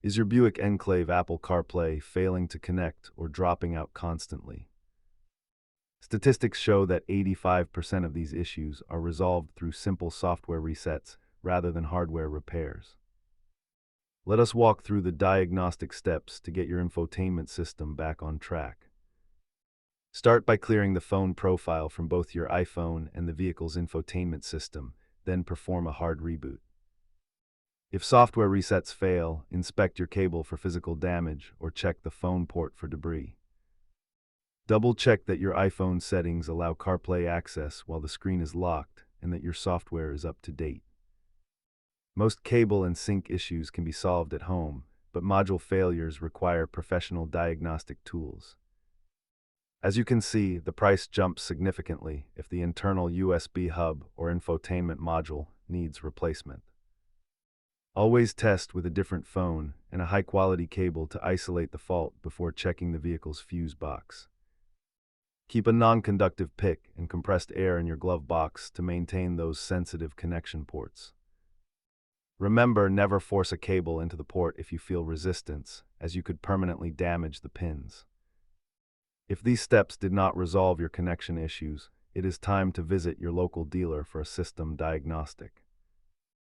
Is your Buick Enclave Apple CarPlay failing to connect or dropping out constantly? Statistics show that 85% of these issues are resolved through simple software resets rather than hardware repairs. Let us walk through the diagnostic steps to get your infotainment system back on track. Start by clearing the phone profile from both your iPhone and the vehicle's infotainment system, then perform a hard reboot. If software resets fail, inspect your cable for physical damage or check the phone port for debris. Double-check that your iPhone settings allow CarPlay access while the screen is locked and that your software is up to date. Most cable and sync issues can be solved at home, but module failures require professional diagnostic tools. As you can see, the price jumps significantly if the internal USB hub or infotainment module needs replacement. Always test with a different phone and a high-quality cable to isolate the fault before checking the vehicle's fuse box. Keep a non-conductive pick and compressed air in your glove box to maintain those sensitive connection ports. Remember, never force a cable into the port if you feel resistance, as you could permanently damage the pins. If these steps did not resolve your connection issues, it is time to visit your local dealer for a system diagnostic.